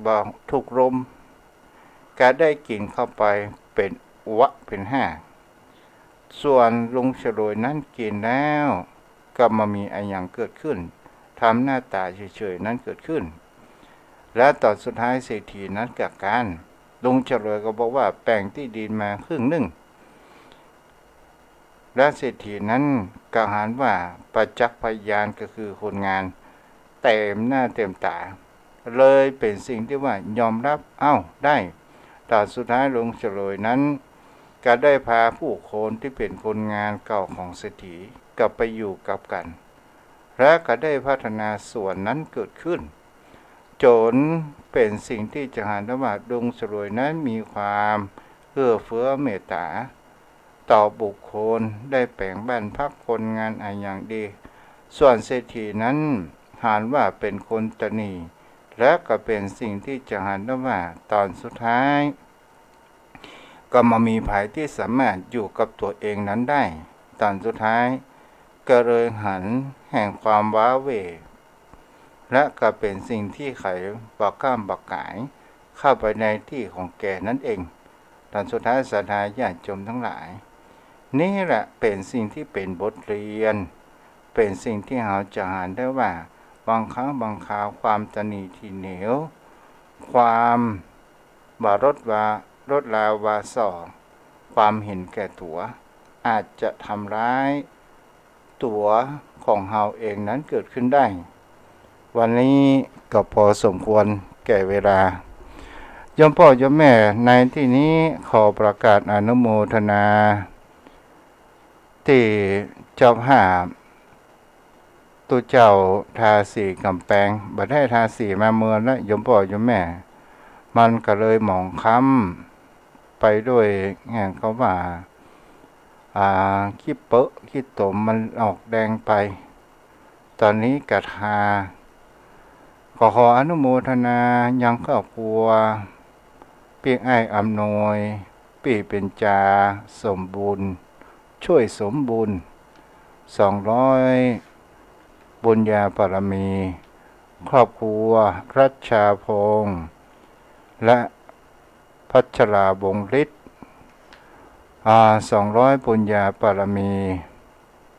บอกถูกลมก็ได้กินเข้าไปเป็นเป็น5ส่วนลุงฉลวยนั้นกินแล้วก็มามีอะไรอย่างเกิดขึ้นทำหน้าตาเฉยๆนั้นเกิดขึ้นและตอนสุดท้ายเศรษฐีนั้นกับการลุงฉลวยก็บอกว่าแบ่งที่ดินมาครึ่งหนึ่งและเศรษฐีนั้นกล่าวหาว่าประจักษ์พยานก็คือคนงานเต็มหน้าเต็มตาเลยเป็นสิ่งที่ว่ายอมรับได้แต่สุดท้ายลุงฉลวยนั้นก็ได้พาผู้คนที่เป็นคนงานเก่าของเศรษฐีกลับไปอยู่กับกันและก็ได้พัฒนาส่วนนั้นเกิดขึ้นจนเป็นสิ่งที่จะหาได้ว่าลุงฉลวยนั้นมีความเอื้อเฟื้อเมตตาต่อบุคคลได้แปลงบ้านพักคนงานอย่างดีส่วนเศรษฐีนั้นหาว่าเป็นคนตนีและก็เป็นสิ่งที่จะหาได้ว่าตอนสุดท้ายก็มามีภัยที่สามารถอยู่กับตัวเองนั้นได้ตอนสุดท้ายก็เลยหันแห่งความว้าเหวและก็เป็นสิ่งที่ไขบักข้ามบักกายเข้าไปในที่ของแกนั่นเองตอนสุดท้ายศรัทธาญาติโยมทั้งหลายนี่แหละเป็นสิ่งที่เป็นบทเรียน เป็นสิ่งที่เราจะหาได้ว่าบางครั้งบางคราวความตนีทีเหนียวความบารถว่ารถลาวาส่อความเห็นแก่ตัวอาจจะทำร้ายตัวของเราเองนั้นเกิดขึ้นได้วันนี้ก็พอสมควรแก่เวลายมพ่อยมแม่ในที่นี้ขอประกาศอนุโมทนาที่เจ้าภาพตัวเจ้าทาสีกำแพงบัดให้ทาสีมาเมืองแล้วยมพ่อยมแม่มันก็เลยหมองค้ำไปด้วยแห่งเขาว่าขี้เปอะขี้ตมมันออกแดงไปตอนนี้กระทาขออนุโมทนายังครอบครัวปีกไอ้อำนวยปีเป็นจาสมบูรณ์ช่วยสมบูรณ์200บุญญาปรมีครอบครัวรัชชาพงษ์และพัชราบงฤทธิ์200บุญญาปรมี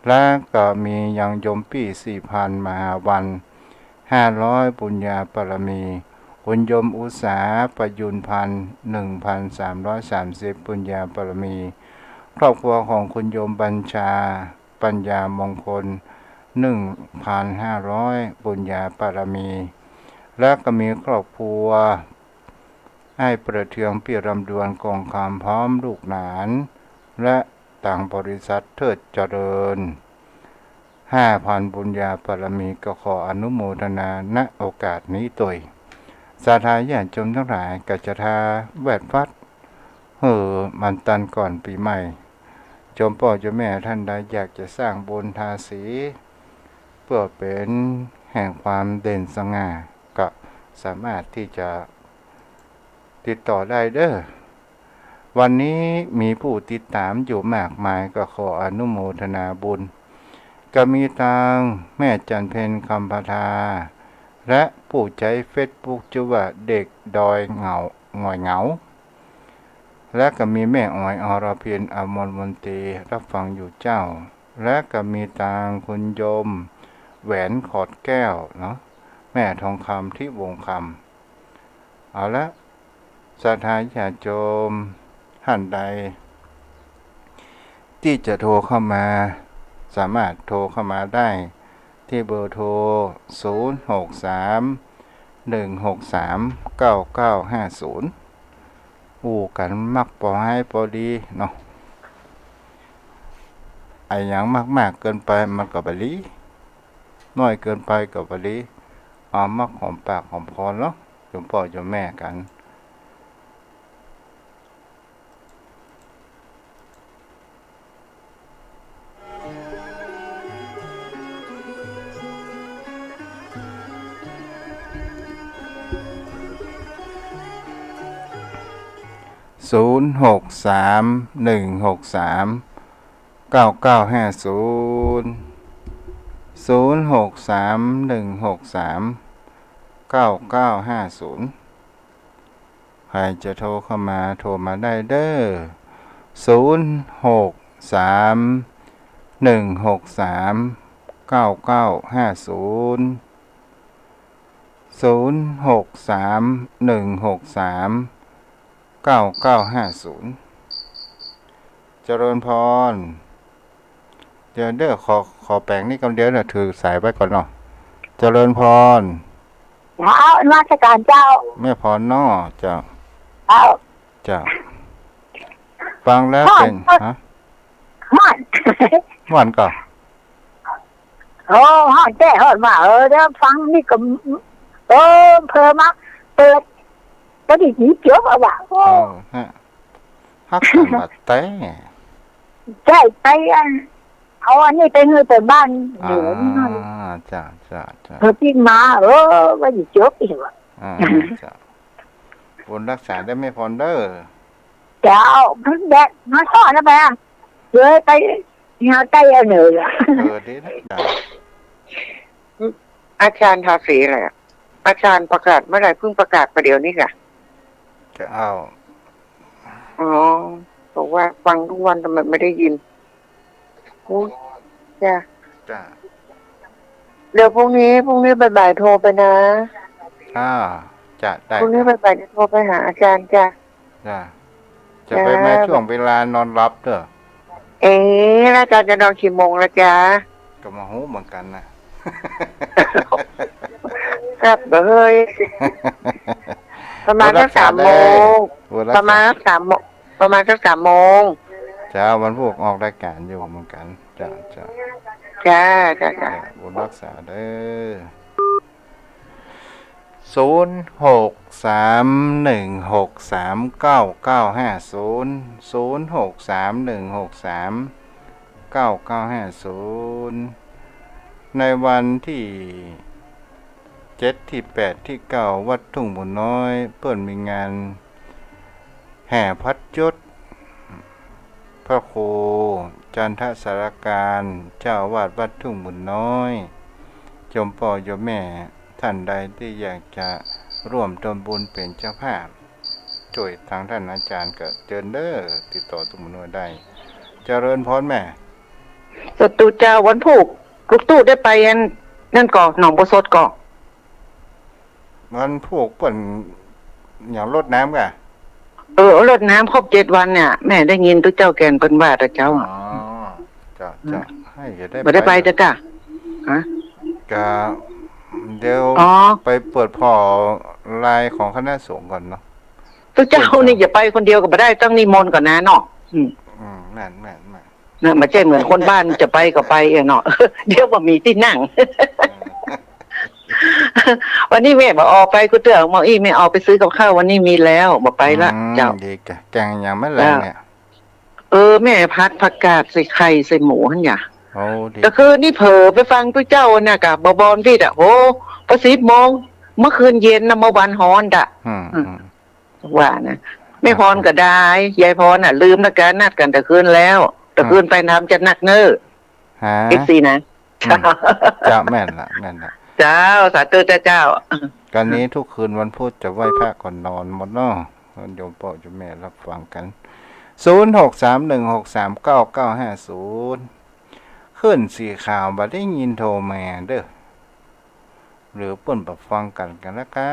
และก็มียังยมปี4,000มหาวัน500บุญญาปรมีคุณยมอุษาประยุนพันธ์1,330บุญญาปรมีครอบครัวของคุณโยมบัญชาปัญญามงคล 1,500 บุญญาปรมีและก็มีครอบครัวให้ประเทืองปีรำดวนกองคำพร้อมลูกหลานและต่างบริษัทเทิดเจริญ 5,000 บุญญาปรมีก็ขออนุโมทนาณโอกาสนี้ตัวยศรัทธาญาติโยมทั้งหลายกัจจทาแวดวัดมันตันก่อนปีใหม่โยมพ่อโยมแม่ท่านใดอยากจะสร้างบุญทาสีเพื่อเป็นแห่งความเด่นสง่าก็สามารถที่จะติดต่อได้เด้อวันนี้มีผู้ติดตามอยู่มากมายก็ขออนุโมทนาบุญก็มีทางแม่จันเพ็ญคำพทาและผู้ใช้เฟซบุ๊กชื่อว่าเด็กดอยเหงาหงอยเหงาและก็มีแม่อ้อยอรเพียรอมรมนตรีรับฟังอยู่เจ้าและก็มีทางคุณโยมแหวนขอดแก้วเนาะแม่ทองคำที่วงคำเอาละศรัทธาญาติโยมท่านใดที่จะโทรเข้ามาสามารถโทรเข้ามาได้ที่เบอร์โทร063-163-9950กันมักพอให้พอดีเนาะไอ้อย่างมากๆเกินไปมันก็บลีน้อยเกินไปก็บลีมักหอมปากหอมคอเนาะโยมพ่อโยมแม่กัน063-163-9950 063-163-9950ใครจะโทรเข้ามาโทรมาได้เด้อ063-163-9950 063-163-9950เจริญพรเดี๋ยวเด้อขอแปลงนี่กำเดียวน่ะถือสายไว้ก่อนเนาะเจริญพรราชการเจ้าแม่พรน้อเจ้าเจ้าฟังแล้วเป็นฮะม่วนก็ฮอดแท้ฮอดมาเดี๋ยวฟังนี่ก็เพิ่มมาเปิดก็ดีเกี่ยวกับว่าฮะฮักกันมาแต่ใช่ไปเอาอันนี้ไปเงินไปบ้านเหนือนี่นั่นจ้าพี่มาว่าอยู่จบอีกว่ะจ้าบุญรักษาได้ไม่พอเด้อเจ้าพึ่งแดดมาสอนนะแม่เลยไปงานใกล้เหนือดีนะจ้าอาจารย์ทาสีอะไรอาจารย์ประกาศเมื่อไหร่เพิ่งประกาศประเดี๋ยวนี้ค่ะจะเอาบอกว่าฟังทุกวันทำไมไม่ได้ยินจ้า เดี๋ยวพรุ่งนี้บ่ายๆโทรไปนะ อ่าจะได้ พรุ่งนี้บ่ายๆจะโทรไปหาอาจารย์จ้ะ จ้ะจะไปแม้ช่วงเวลานอนรับเด้อ เอ๊ะแล้วอาจารย์จะนอนกี่โมงละจ๊ะ ก็มาหูเหมือนกันนะ ครับเฮ้ยประมาณสัก3 โมงประมาณสัก3 โมงประมาณสัก3 โมง จ้าวันพวกออกรายการอยู่เหมือนกันจ้า จ้า บุญรักษาเด้อ06316399500631639950ในวันที่7ที่8ที่9วัดทุ่งบุญน้อยเปิ่นมีงานแห่พัดยศพระครูจันทสารการเจ้าวาดวัดทุ่งบุญน้อยจมป่อโยมแม่ท่านใดที่อยากจะร่วมทำบุญเป็นเจ้าภาพช่วยทางท่านอาจารย์ก็เชิญเด้อติดต่อทุ่งบุญน้อยได้เจริญพรแม่ สตูเจ้าวันผูกลูกตู้ได้ไปนั่นก่อหนองบัวสดก่อ มันพวกเปิ่นอย่างรดน้ำกะ รดน้ำครบ7 วันเนี่ยแม่ได้ยินทุกเจ้าแกนเป็นว่าแต่เจ้า อ๋อจะให้จะได้ บ่ได้ไปจ้ะกะฮะ ก็เดี๋ยว อ๋อ ไปเปิดพอลายของคณะสงฆ์ก่อนเนาะ ทุกเจ้านี่อย่าไปคนเดียวก็บ่ได้ต้องนิมนต์ก่อนนะเนาะแม่น นะมาแจ้งเหมือนคนบ้านจะไปก็ไปเนาะ เดี๋ยวบ่มีที่นั่ง วันนี้แม่บอกออกไปกูเตือนบอกไม่ออกไปซื้อกับข้าววันนี้มีแล้วบอกไปละเจ้า ดีกะแกงอย่างไม่แรงเนี่ย แม่พัดผักกาดใส่ไข่ใส่หมูหั่นอย่า โอ้ดี แต่คือนี่เผลอไปฟังตัวเจ้าน่ะกะบอนพี่อ่ะโอ้ประสิบโมงเมื่อคืนเย็นนะเมื่อวันฮ้อนดะว่านะไม่พรก็ได้ยายพรน่ะลืมนะการนัดกันแต่คืนแล้วแต่คืนไปทำจะนักเน้อฮะ FC นะจ้าแม่นละเจ้าสาธุเจ้าการนี้ทุกคืนวันพุธจะไหว้พระก่อนนอนหมดเนาะโยมพ่อโยมแม่รับฟังกัน0631639950ขึ้นสีขาวบัดได้ยินโทรมาเด้อหรือเปิ่นปรับฟังกันละค่ะ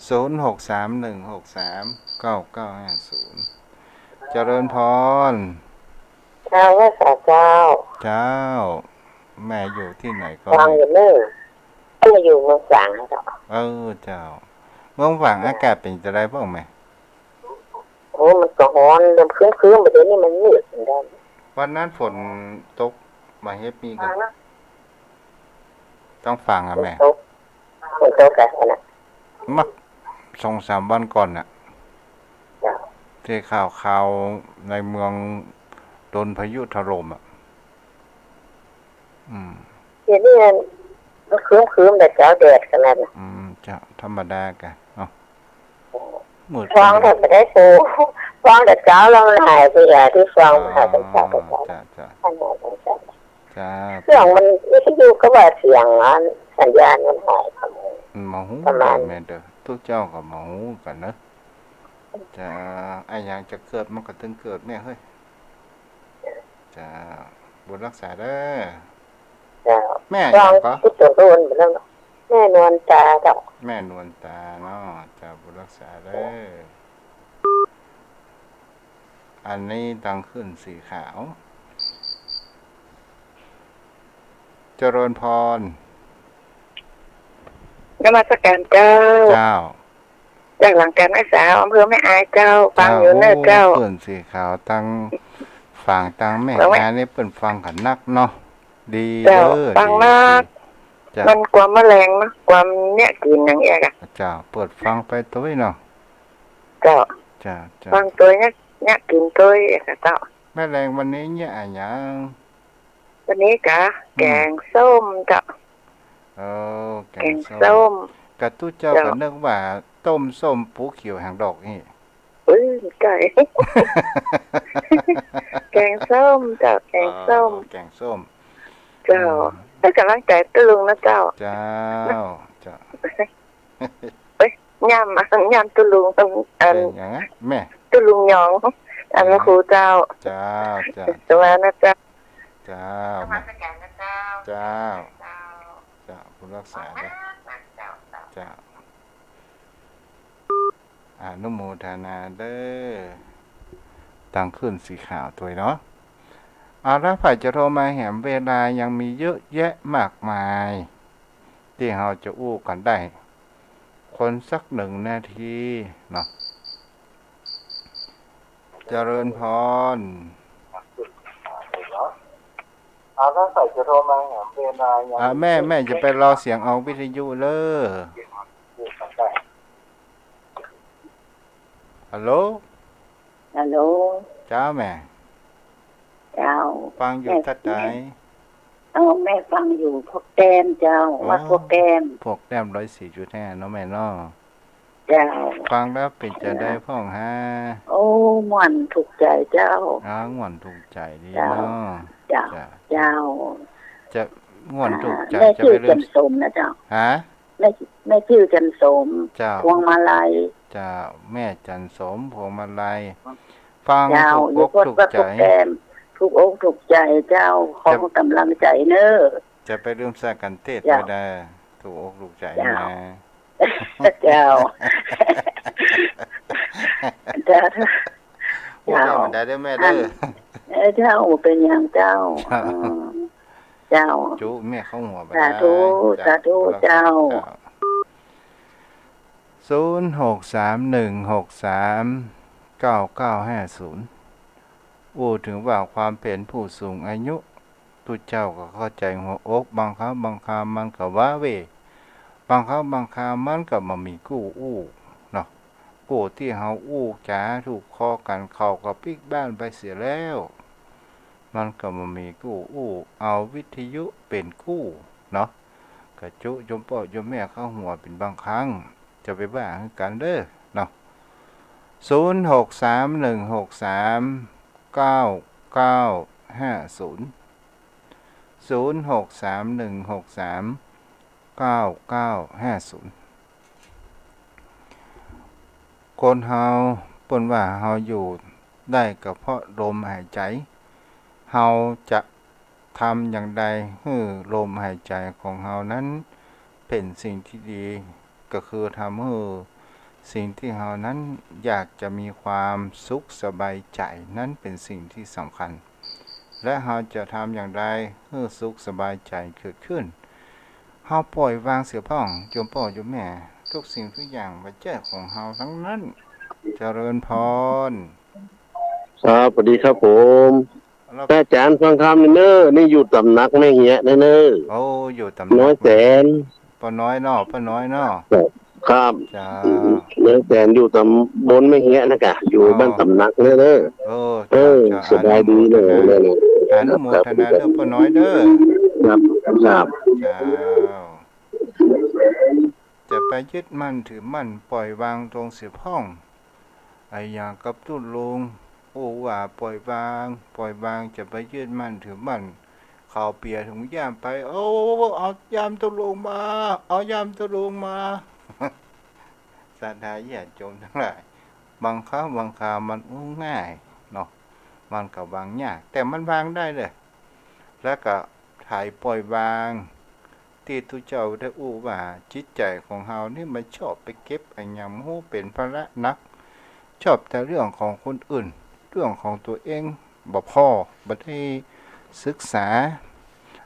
0631639950เจริญพรเจ้าว่าสาเจ้าเจ้าแม่อยู่ที่ไหนก็ฟังอยู่นี่ก็อยู่เมืองฝางนะเจ้าเจ้าเมืองฝางอากาศเป็นจะได้บ้างไหมโอ้มันก็ร้อนเริ่มคืนๆแบบนี้มันมืดเหมือนกันวันนั้นฝนตกมาเฮ็ดมีกันต้องฟังอ่ะแม่ฝนตกกันนะมัก2-3 วันก่อนน่ะที่ข่าวในเมืองโดนพายุถล่มอ่ะเดี๋ยวนี้มันคืนแต่เช้าแดดขนาดนั้นจะธรรมดากันเนาะมืดฟังแต่ไม่ได้ฟูฟังแต่เช้าเราหายไปอย่างที่ฟังหายไปเช้าไปเช้าจ้าเรื่องมันวิทยุก็ว่าเสียงสัญญาณมันหายไปมาหูแม่เด้อทุกเจ้าก็มาหูกันนะจะไอ้อย่างจะเกิดมันก็ถึงเกิดแม่เฮ้ยจะบุญรักษาเด้อแม่อย่างก็พุทธโดนไปแล้วแม่นวลตาเจ้าแม่นวลตาเนาะจะบุญรักษาเด้ออันนี้ตั้งขึ้นสีขาวเจริญพรนมัสการเจ้าจากหลังการแม่สาวอำเภอแม่อายเจ้าฟังอยู่เน้อเจ้าเปิ่นสีขาวตั้งฝั่งตั้งแม่อายนี่เปิ่นฟังขันนักเนาะดีเด้อฟังนักมันความแมลงนะความเนี่ยกินอย่างเงี้ยจ้าเปิดฟังไปตัวเนาะจ้าฟังตัวเนี่ยกินตัวเจ้าแม่แรงวันนี้เนี่ยอะไรอย่างวันนี้กะแกงส้มจ้ะแกงส้มกะตู้เจ้าก็นึกว่าต้มส้มปูเขียวหางดอกนี่ไก่แกงส้มจ้ะแกงส้มเจ้าให้กำลังใจตึงนะเจ้าจ้า เอ้ยย่ำย่ำตุลุงตรงอัน เป็นอย่างนั้นแม่ ตุลุงหยองอันครูเจ้า เจ้าเจ้า สวัสดีนะเจ้า เจ้า สวั แม่ สดีนะเจ้า เจ้า เจ้า เจ้าผู้รักษาเด้อ เจ้า เจ้าอนุโมทนาเด้อตั้งขึ้นสีขาวตัวเนาะเอาละฝ่ายจะโทรมาแหมเวลายังมีเยอะแยะมากมายที่เราจะอู้กันได้คนสัก1 นาทีเนาะเจริญพรเอาละฝ่ายจะโทรมาแหมเวลายังแม่จะไปรอเสียงเอาวิทยุเลยฮัลโหล ฮัลโหล จ้าแม่ เจ้า ฟังอยู่ทัดไหน แม่ฟังอยู่พวกแต้มเจ้าวัดพวกแต้ม พวกแต้ม104.5เนาะแม่เนาะ เจ้า ฟังแล้วเป็นจะได้พ่องฮะ โอ้ม่วนถูกใจเจ้า ง่วนถูกใจดี เจ้า เนาะ เจ้า เจ้า จะง่วนถูกใจ แม่ จะ ชื่อ ไปเรื่ จั อง นสมนะเจ้า ฮะ แม่ชื่อจันสม เจ้า พวงมาลัย เจ้าแม่จันสมพวงมาลัยฟัง เจ้า ถูก อยู่ อก วัด ถูก วัด ใจ พวกแต้มถูกอกถูกใจเจ้าขอกำลังใจเนอะ จะไปเริ่มสร้างกันเทศ เจ้า ก็ได้ถูกอกถูกใจ เจ้า นะ เจ้า เจ้า พูดได้เหมือนได้เด้อแม่เด้อ เจ้าเป็นอย่างเจ้า เจ้า จุแม่เข้าหัวไป สาธุสาธุเจ้า 0631639950อู้ถึงว่าความเป็นผู้สูงอายุตุเจ้าก็เข้าใจหัวอกบางครั้งบางครามันก็ว่าเวบางครั้งบางครามันก็บ่มีกู้อู้เนาะกู้ที่เฮาอู้จ๋าถูกคอกันเข้ากับปิกบ้านไปเสียแล้วมันก็บ่มีกู้อู้เอาวิทยุเป็นกู้เนาะกระจุยมพ่อยมแม่เข้าหัวเป็นบางครั้งจะไปบ้ากันเด้อเนาะ0631639950 0631639950คนเฮาเปิ้นว่าเฮาอยู่ได้ก็เพราะลมหายใจเฮาจะทำอย่างใดให้ลมหายใจของเฮานั้นเป็นสิ่งที่ดีก็คือทำให้สิ่งที่เฮานั้นอยากจะมีความสุขสบายใจนั้นเป็นสิ่งที่สำคัญและเฮาจะทำอย่างไรให้สุขสบายใจเกิดขึ้นเฮาปล่อยวางเสียพ่องโยมพ่อโยมแม่ทุกสิ่งทุกอย่างว่าเจ้าของเฮาทั้งนั้นเจริญพร ครับสวัสดีครับผม แล้ว อาจารย์ฟังคำเนอนี่อยู่ตำนักแม่เหี้ยเนอ โอ้อยู่ตำ น้อยแสน ป้าน้อยเนาะป้าน้อยเนาะ ครับ จ้า น้อยแสนอยู่ตำบนแม่เหี้ยนะกะอยู่บ้านตำนักเนอ โอ้ จ้าสบายดีเลยเลย อนุโมทนาเด้อป้าน้อยเด้อ ครับครับ จ้าจะไปยึดมั่นถือมั่นปล่อยวางตรงเสียพ่องไอ้อย่างกับตุ้นลุงโอ้ว่าปล่อยวางจะไปยึดมั่นถือมั่นข่าวเปียถุงยามไปโอ้เอายามตุ้นลุงมาเอายามตุ้นลุงมา ศรัทธาญาติโยมทั้งหลายบางครั้งบางครามันง่ายเนาะมันก็วางยากแต่มันวางได้เลยแล้วก็ถ่ายปล่อยวางที่ทุเจ้าได้อู้ว่าจิตใจของเฮานี่มันชอบไปเก็บไอ้ยำหูเป็นภาระนักชอบแต่เรื่องของคนอื่นเรื่องของตัวเองบ่พอบ่ได้ศึกษา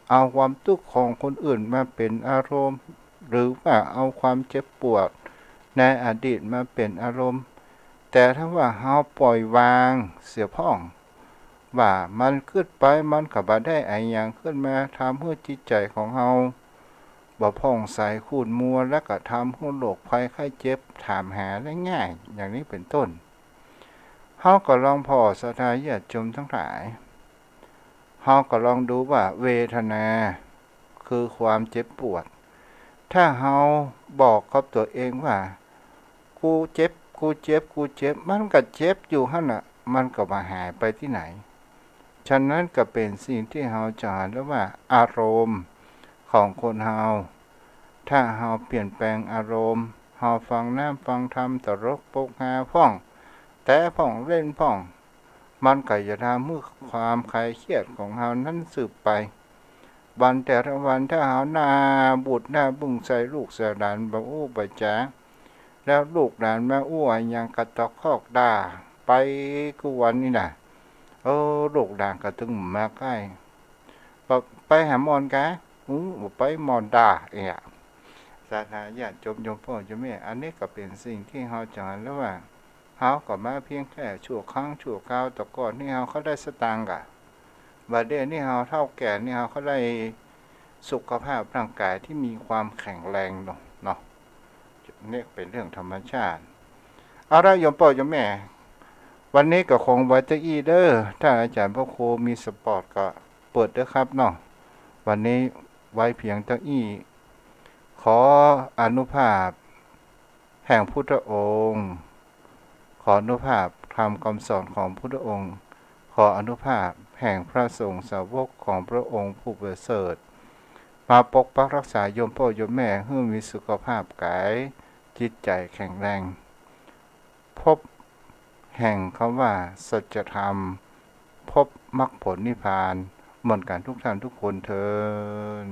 เอาความทุกข์ของคนอื่นมาเป็นอารมณ์หรือว่าเอาความเจ็บปวดในอดีตมาเป็นอารมณ์แต่ถ้าว่าเฮาปล่อยวางเสียพ่องว่ามันขึ้นไปมันก็บ่ได้ไอ้หยังขึ้นมาทำให้จิตใจของเฮาบ่ผ่องใสขุ่นมัวและก็ทำให้โรคภัยไข้เจ็บถามหาได้ง่ายอย่างนี้เป็นต้นเฮาก็ลองพอศรัทธาญาติโยมทั้งหลายเฮาก็ลองดูว่าเวทนาคือความเจ็บปวดถ้าเฮาบอกกับตัวเองว่ากูเจ็บมันก็เจ็บอยู่หั่นน่ะมันก็บ่หายไปที่ไหนฉะนั้นก็เป็นสิ่งที่เฮาจะหาแล้วว่าอารมณ์ของคนเฮาถ้าเฮาเปลี่ยนแปลงอารมณ์ เฮาฟังน้ำฟังธรรมตลกปกฮาพ่องแต่พ่องเล่นพ่องมันก็จะทำให้ความคลายเครียดของเฮานั้นสืบไปวันแต่ละวันถ้าเฮาหน้าบุตรหน้าบุ้งใส่ลูกเสือดานบ่อู้บ่จ๋าแล้วลูกหลานแม่อู้ยังกระตอกคอกด่าไปกูวันนี้น่ะลูกหลานก็ถึงมาใกล้ไปหาหมอนกะไปหมอนด่าเอะสาธาญาติโยมพ่อโยมแม่อันนี้ก็เป็นสิ่งที่เฮาจังแล้วว่าเฮาก็มาเพียงแค่ชั่วครั้งชั่วคราวแต่ก่อนนี่เฮาเขาได้สตางค์กะบัดเดี๋ยวนี้เฮาเฒ่าแก่นี่เฮาเขาได้สุขภาพร่างกายที่มีความแข็งแรงเนาะนี่เป็นเรื่องธรรมชาติเอาละโยมพ่อโยมแม่วันนี้ก็คงไว้จะอีเด้อถ้าอาจารย์พระครูมีสปอร์ตก็เปิดเด้อครับเนาะวันนี้ไว้เพียงเท่าอี้ขออนุภาพแห่งพุทธองค์ขออนุภาพธรรมคำสอนของพุทธองค์ขออนุภาพแห่งพระสงฆ์สาวกของพระองค์ผู้ประเสริฐมาปกปักรักษาโยมพ่อโยมแม่ให้มีสุขภาพกายจิตใจแข็งแรงพบแห่งคำว่าสัจธรรมพบมรรคผลนิพพานเหมือนกันทุกท่านทุกคนเทอญ